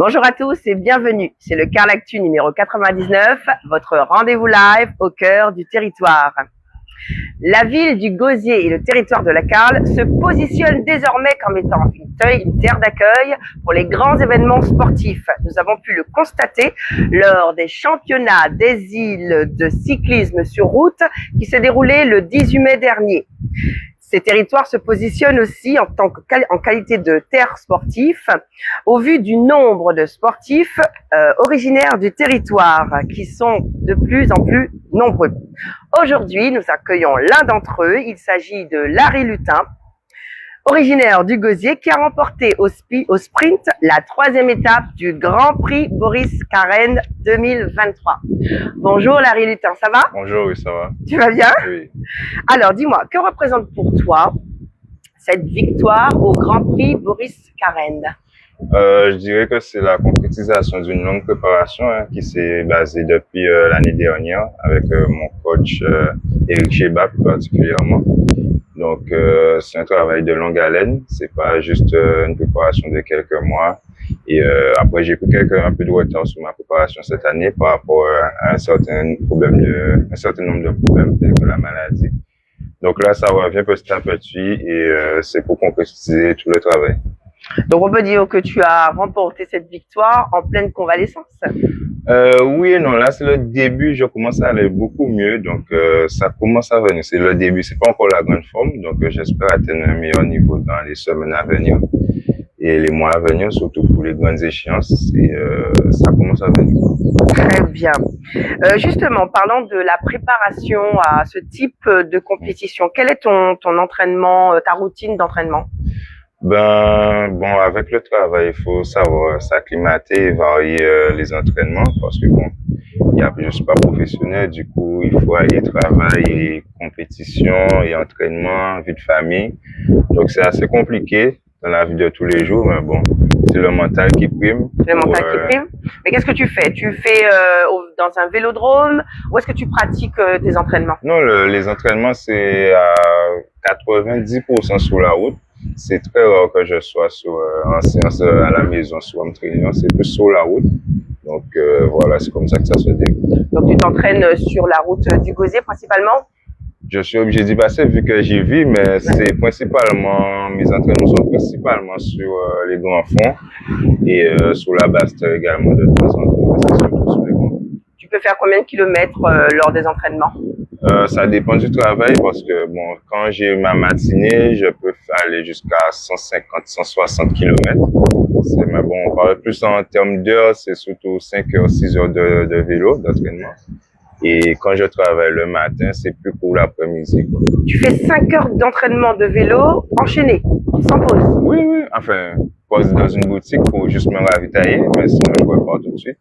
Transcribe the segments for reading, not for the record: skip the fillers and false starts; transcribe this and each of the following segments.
Bonjour à tous et bienvenue. C'est le Carl Actu numéro 99, votre rendez-vous live au cœur du territoire. La ville du Gosier et le territoire de la Carle se positionnent désormais comme étant une terre d'accueil pour les grands événements sportifs. Nous avons pu le constater lors des championnats des îles de cyclisme sur route qui s'est déroulé le 18 mai dernier. Ces territoires se positionnent aussi en qualité de terre sportif au vu du nombre de sportifs originaires du territoire qui sont de plus en plus nombreux. Aujourd'hui, nous accueillons l'un d'entre eux. Il s'agit de Larry Lutin, originaire du Gosier, qui a remporté au sprint la 3e étape du Grand Prix Boris Carène 2023. Bonjour Larry Lutin, ça va? Bonjour, oui, ça va. Tu vas bien? Oui. Alors, dis-moi, que représente pour toi cette victoire au Grand Prix Boris Carène? Je dirais que c'est la concrétisation d'une longue préparation qui s'est basée depuis l'année dernière avec mon coach Eric Cheba plus particulièrement. Donc, c'est un travail de longue haleine, c'est pas juste une préparation de quelques mois. Et après, j'ai pris un peu de retard sur ma préparation cette année par rapport à un certain nombre de problèmes tels que la maladie. Donc là, ça revient petit à petit et c'est pour concrétiser tout le travail. Donc, on peut dire que tu as remporté cette victoire en pleine convalescence. Oui et non, là c'est le début, je commence à aller beaucoup mieux, donc ça commence à venir. C'est le début, c'est pas encore la grande forme, donc j'espère atteindre un meilleur niveau dans les semaines à venir et les mois à venir, surtout pour les grandes échéances, et ça commence à venir. Très bien. Justement, parlant de la préparation à ce type de compétition, quel est ton entraînement, ta routine d'entraînement? Ben, bon, avec le travail, il faut savoir s'acclimater et varier les entraînements parce que bon, je suis pas professionnel, du coup, il faut allier travail et compétition et entraînement, vie de famille. Donc, c'est assez compliqué dans la vie de tous les jours, mais bon, c'est le mental qui prime. Le mental qui prime. Mais qu'est-ce que tu fais? Tu fais dans un vélodrome? Où est-ce que tu pratiques tes entraînements? Non, les entraînements, c'est à 90% sur la route. C'est très rare que je sois en séance à la maison sur home trainer, c'est plus sur la route. Donc voilà, c'est comme ça que ça se déroule. Donc tu t'entraînes sur la route du Gosier principalement? Je suis obligé d'y passer vu que j'y vis, mais c'est principalement, mes entraînements sont principalement sur les grands fonds et sur la basse également de temps en temps, c'est surtout sur les grands fonds. Tu peux faire combien de kilomètres lors des entraînements? Ça dépend du travail parce que bon, quand j'ai ma matinée, je peux aller jusqu'à 150, 160 km. Mais bon, on parle plus en termes d'heures, c'est surtout 5 heures, 6 heures de vélo, d'entraînement. Et quand je travaille le matin, c'est plus court l'après-midi. Tu fais 5 heures d'entraînement de vélo enchaîné, sans pause? Oui, oui. Enfin, pause dans une boutique pour juste me ravitailler, mais sinon je repars tout de suite.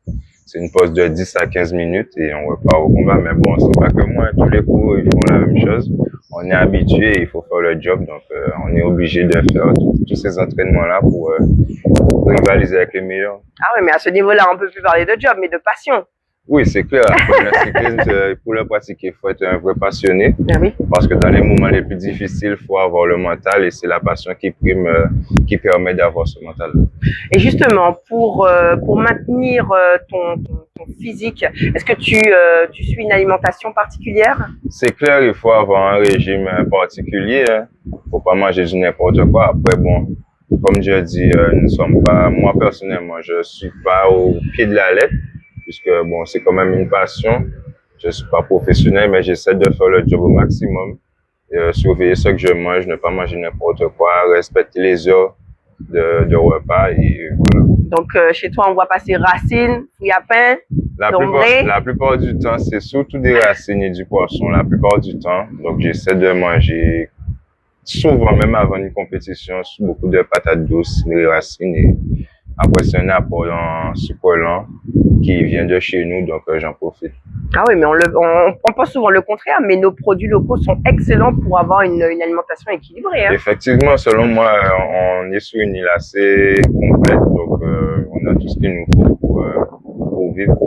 C'est une pause de 10 à 15 minutes et on repart au combat. Mais bon, c'est pas que moi, tous les cours, ils font la même chose. On est habitué, il faut faire le job, donc on est obligé de faire tous ces entraînements-là pour rivaliser avec les meilleurs. Ah oui, mais à ce niveau-là, on peut plus parler de job, mais de passion. Oui, c'est clair. Le cyclisme, pour le pratiquer, il faut être un vrai passionné. Ah oui. Parce que dans les moments les plus difficiles, il faut avoir le mental et c'est la passion qui prime, qui permet d'avoir ce mental. Et justement, pour maintenir ton physique, est-ce que tu suis une alimentation particulière? C'est clair, il faut avoir un régime particulier. Faut pas manger du n'importe quoi. Après, bon, comme je dis, nous sommes pas, moi personnellement, je suis pas au pied de la lettre. Puisque bon, c'est quand même une passion. Je suis pas professionnel, mais j'essaie de faire le job au maximum. Surveiller ce que je mange, ne pas manger n'importe quoi, respecter les heures de repas et voilà. Donc chez toi, on voit passer racines, fouilles à pain, la plupart du temps, c'est surtout des racines et du poisson, la plupart du temps. Donc j'essaie de manger souvent, même avant une compétition, beaucoup de patates douces, des racines et après, c'est un apport en sucre lent qui vient de chez nous, donc j'en profite. Ah oui, mais on pense souvent le contraire, mais nos produits locaux sont excellents pour avoir une alimentation équilibrée. Hein. Effectivement, selon moi, on est sur une île assez complète, donc on a tout ce qu'il nous faut pour vivre.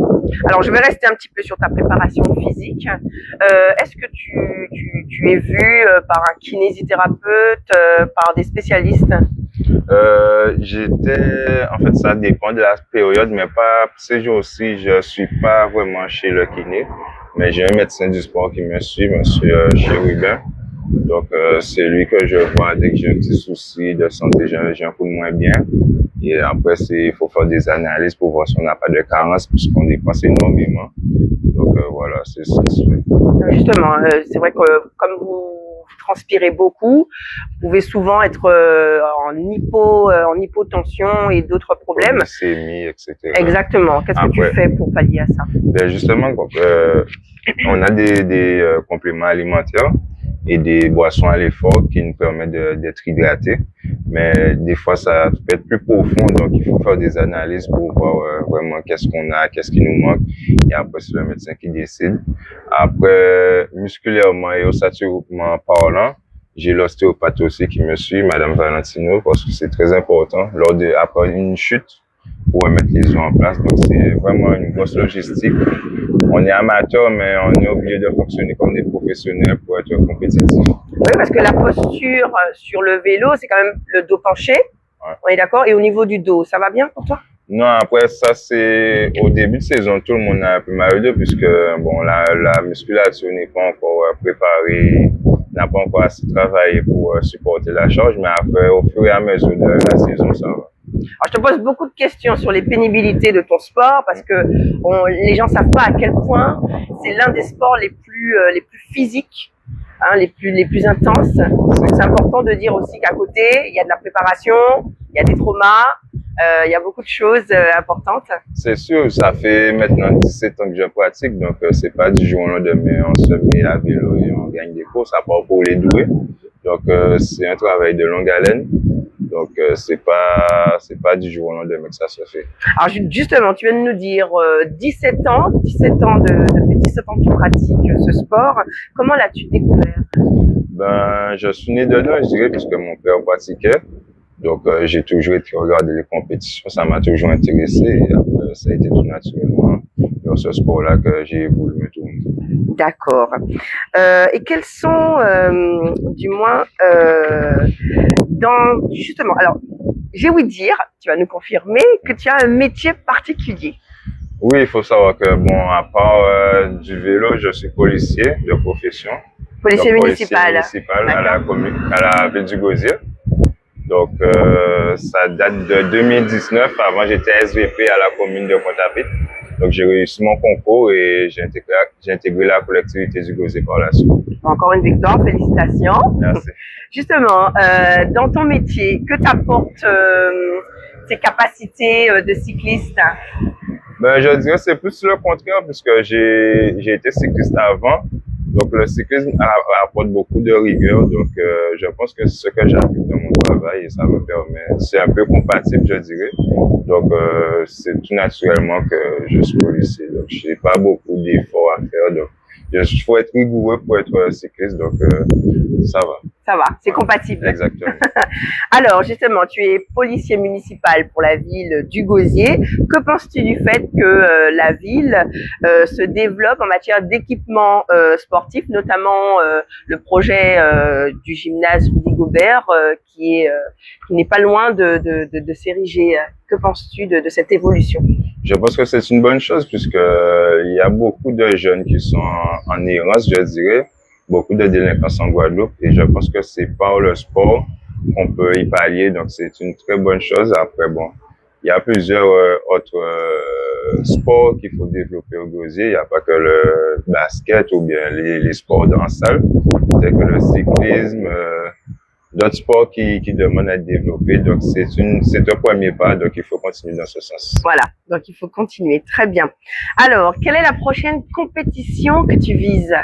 Alors, je vais rester un petit peu sur ta préparation physique. Est-ce que tu es vu par un kinésithérapeute, par des spécialistes? En fait, ça dépend de la période, mais pas ces jours-ci, je suis pas vraiment chez le kiné, mais j'ai un médecin du sport qui me suit, monsieur Chérubin. Donc, c'est lui que je vois dès que j'ai un petit souci de santé, j'ai un coup de moins bien. Et après, il faut faire des analyses pour voir si on n'a pas de carence, puisqu'on dépense énormément. Donc, voilà, c'est ce qui se fait. Justement, c'est vrai que comme vous transpirez beaucoup, vous pouvez souvent être en hypotension et d'autres problèmes. Glycémie, etc. Exactement. Qu'est-ce que tu fais pour pallier à ça? Ben justement, on a des compléments alimentaires et des boissons à l'effort qui nous permettent d'être hydratés. Mais des fois, ça peut être plus profond, donc il faut faire des analyses pour voir vraiment qu'est-ce qu'on a, qu'est-ce qui nous manque. Et après, c'est le médecin qui décide. Après, musculairement et ossaturement parlant, j'ai l'ostéopathe aussi qui me suit, Madame Valentino, parce que c'est très important. Après une chute, pour mettre les os en place. Donc, c'est vraiment une grosse logistique. On est amateur, mais on est obligé de fonctionner comme des professionnels pour être compétitif. Oui, parce que la posture sur le vélo, c'est quand même le dos penché. Ouais. On est d'accord? Et au niveau du dos, ça va bien pour toi? Non, après ça, c'est au début de saison, tout le monde a un peu mal au dos puisque bon, la musculature n'est pas encore préparée, n'a pas encore assez travaillé pour supporter la charge, mais après, au fur et à mesure de la saison, ça va. Alors, je te pose beaucoup de questions sur les pénibilités de ton sport parce que les gens savent pas à quel point c'est l'un des sports les plus physiques, hein, les plus intenses. Donc, c'est important de dire aussi qu'à côté, il y a de la préparation, il y a des traumas, il y a beaucoup de choses importantes. C'est sûr, ça fait maintenant 17 ans que je pratique, donc c'est pas du jour au lendemain, on se met à vélo et on gagne des courses, à part pour les doués. Donc c'est un travail de longue haleine. Donc, c'est pas du jour au lendemain que ça se fait. Alors, justement, tu viens de nous dire 17 ans, depuis 17 ans que tu pratiques ce sport. Comment l'as-tu découvert? Ben, je suis né dedans, je dirais, puisque mon père pratiquait. Donc, j'ai toujours été regarder les compétitions, ça m'a toujours intéressé. Et après, ça a été tout naturellement dans ce sport-là que j'ai voulu me tourner. D'accord. Et quels sont, du moins, justement, alors, j'ai ouï dire, tu vas nous confirmer, que tu as un métier particulier. Oui, il faut savoir que, bon, à part du vélo, je suis policier de profession. Policier municipal. À la ville du Gosier. Donc, ça date de 2019. Avant, j'étais SVP à la commune de Pointe-à-Pitre. Donc, j'ai réussi mon concours et j'ai intégré la collectivité du Gosier par la suite. Encore une victoire, félicitations. Merci. Justement, dans ton métier, que t'apportent tes capacités de cycliste? Ben, je dirais que c'est plus le contraire puisque j'ai été cycliste avant. Donc, le cyclisme apporte beaucoup de rigueur. Donc, je pense que c'est ce que j'applique dans mon travail et ça me permet, c'est un peu compatible, je dirais. Donc, c'est tout naturellement que je suis policier. Donc, je n'ai pas beaucoup d'efforts à faire. Donc, il faut être rigoureux pour être cycliste. Donc, ça va. Ça va, c'est compatible. Exactement. Alors, justement, tu es policier municipal pour la ville du Gosier. Que penses-tu du fait que la ville se développe en matière d'équipement sportif, notamment le projet du gymnase Rudy Gobert qui n'est pas loin de s'ériger. Que penses-tu de cette évolution? Je pense que c'est une bonne chose puisque il y a beaucoup de jeunes qui sont en errance, je dirais. Beaucoup de délinquance en Guadeloupe et je pense que c'est par le sport qu'on peut y pallier, donc c'est une très bonne chose. Après, bon, il y a plusieurs autres sports qu'il faut développer au Gosier. Il n'y a pas que le basket ou bien les sports dans la salle, tels que le cyclisme, d'autres sports qui demandent à être développés. Donc, c'est un premier pas, donc il faut continuer dans ce sens. Voilà, donc il faut continuer. Très bien. Alors, quelle est la prochaine compétition que tu vises?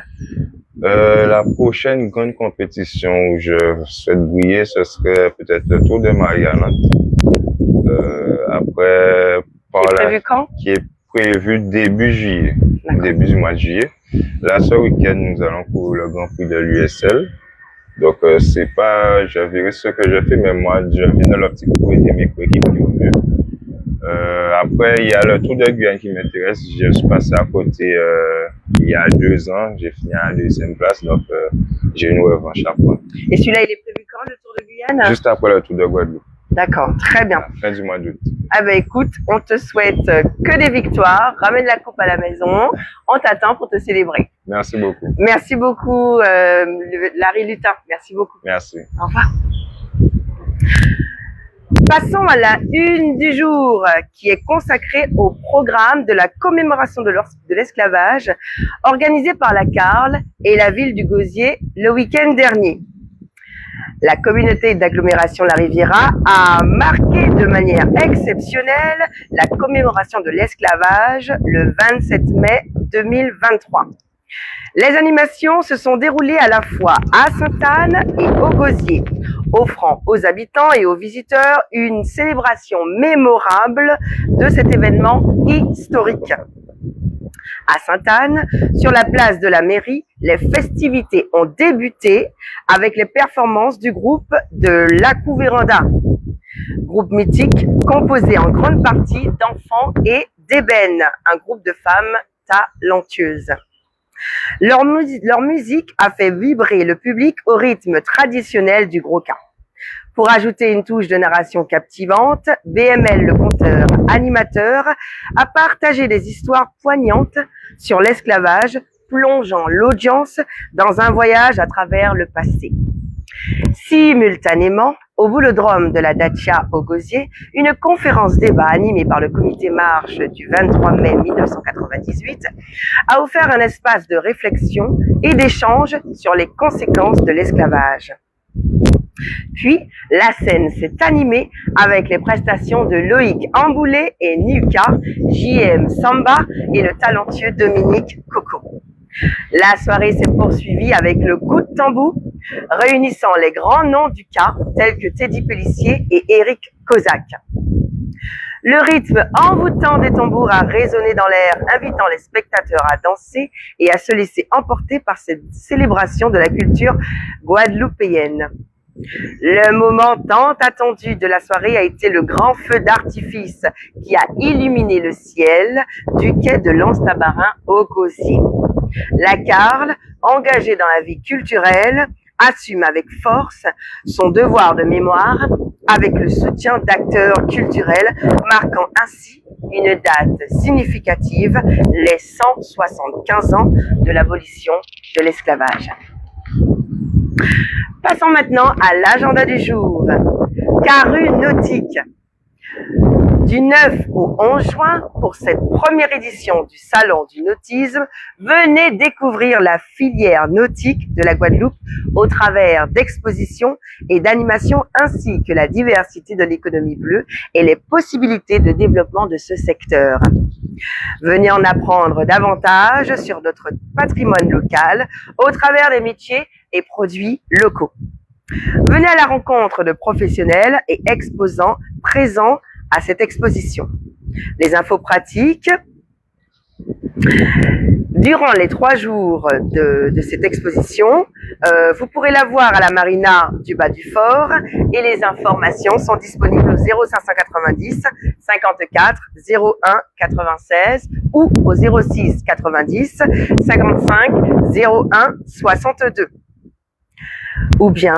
La prochaine grande compétition où je souhaite briller, ce serait peut-être le Tour de Mariana. Après, qui est prévu début juillet, début du mois de juillet. Là, ce week-end, nous allons pour le Grand Prix de l'USL. Donc, c'est pas, je verrai ce que je fais, mais moi, je viens dans l'optique pour aider mes coéquipiers au mieux. Après, il y a le Tour de Guyane qui m'intéresse. Je suis passé à côté il y a 2 ans. J'ai fini à la 2e place, donc j'ai une revanche à prendre. Et celui-là, il est prévu quand, le Tour de Guyane? Juste après le Tour de Guadeloupe. D'accord, très bien. Fin du mois d'août. Ah ben écoute, on te souhaite que des victoires. Ramène la coupe à la maison. On t'attend pour te célébrer. Merci beaucoup. Merci beaucoup, Larry Lutin. Merci beaucoup. Merci. Au revoir. Passons à la une du jour, qui est consacrée au programme de la commémoration de l'esclavage organisé par la CARL et la ville du Gosier le week-end dernier. La communauté d'agglomération La Riviera a marqué de manière exceptionnelle la commémoration de l'esclavage le 27 mai 2023. Les animations se sont déroulées à la fois à Sainte-Anne et au Gosier, offrant aux habitants et aux visiteurs une célébration mémorable de cet événement historique. À Sainte-Anne, sur la place de la mairie, les festivités ont débuté avec les performances du groupe de Lakou Véranda, groupe mythique composé en grande partie d'enfants et d'ébènes, un groupe de femmes talentueuses. Leur musique a fait vibrer le public au rythme traditionnel du Gros Cas. Pour ajouter une touche de narration captivante, BML, le conteur animateur, a partagé des histoires poignantes sur l'esclavage, plongeant l'audience dans un voyage à travers le passé. Simultanément, au boulodrome de la Dacia au Gosier, une conférence-débat animée par le comité marche du 23 mai 1998 a offert un espace de réflexion et d'échange sur les conséquences de l'esclavage. Puis, la scène s'est animée avec les prestations de Loïc Amboulé et Niuka, JM Samba et le talentueux Dominique Coco. La soirée s'est poursuivie avec le coup de tambour, réunissant les grands noms du cas, tels que Teddy Pellissier et Eric Kozak. Le rythme envoûtant des tambours a résonné dans l'air, invitant les spectateurs à danser et à se laisser emporter par cette célébration de la culture guadeloupéenne. Le moment tant attendu de la soirée a été le grand feu d'artifice qui a illuminé le ciel du quai de l'Anse-Tabarin au Gosier. La CARL, engagée dans la vie culturelle, assume avec force son devoir de mémoire avec le soutien d'acteurs culturels, marquant ainsi une date significative, les 175 ans de l'abolition de l'esclavage. Passons maintenant à l'agenda du jour. Caru nautique. Du 9 au 11 juin, pour cette première édition du Salon du Nautisme, venez découvrir la filière nautique de la Guadeloupe au travers d'expositions et d'animations ainsi que la diversité de l'économie bleue et les possibilités de développement de ce secteur. Venez en apprendre davantage sur notre patrimoine local au travers des métiers et produits locaux. Venez à la rencontre de professionnels et exposants présents à cette exposition. Les infos pratiques. Durant les 3 jours de cette exposition, vous pourrez la voir à la marina du Bas du Fort et les informations sont disponibles au 0590 54 01 96 ou au 06 90 55 01 62. Ou bien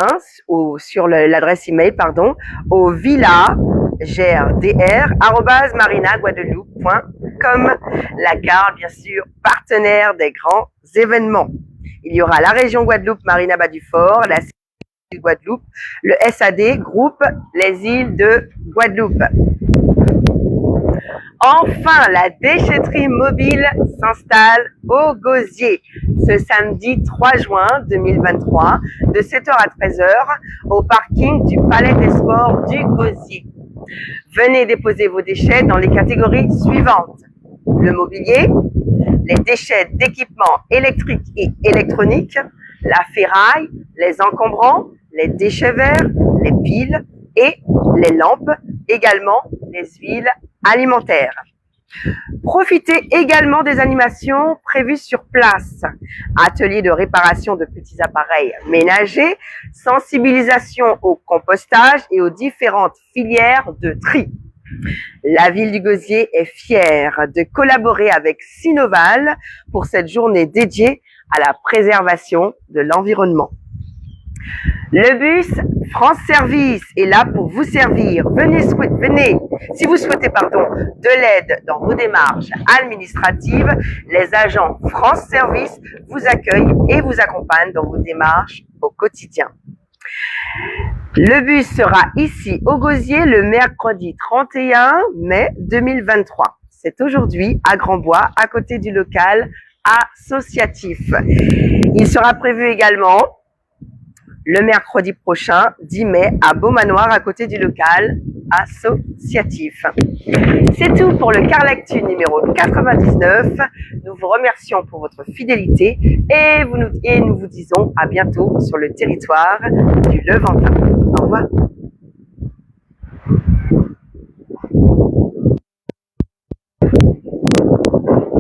sur l'adresse email au villagerdr@marinaguadeloupe.com. La CARL, bien sûr, partenaire des grands événements. Il y aura la région Guadeloupe, Marina Bas du Fort, la île Guadeloupe, le SAD, groupe Les îles de Guadeloupe. Enfin, la déchetterie mobile s'installe au Gosier ce samedi 3 juin 2023 de 7h à 13h au parking du Palais des Sports du Gosier. Venez déposer vos déchets dans les catégories suivantes. Le mobilier, les déchets d'équipements électriques et électroniques, la ferraille, les encombrants, les déchets verts, les piles et les lampes, également les huiles alimentaires. Profitez également des animations prévues sur place. Ateliers de réparation de petits appareils ménagers, sensibilisation au compostage et aux différentes filières de tri. La ville du Gosier est fière de collaborer avec Sinoval pour cette journée dédiée à la préservation de l'environnement. Le bus France Service est là pour vous servir. Venez, si vous souhaitez de l'aide dans vos démarches administratives, les agents France Service vous accueillent et vous accompagnent dans vos démarches au quotidien. Le bus sera ici au Gosier le mercredi 31 mai 2023. C'est aujourd'hui à Grandbois, à côté du local associatif. Il sera prévu également le mercredi prochain, 10 mai, à Beaumanoir, à côté du local associatif. C'est tout pour le Carlactu numéro 99. Nous vous remercions pour votre fidélité et nous vous disons à bientôt sur le territoire du Levantin. Au revoir.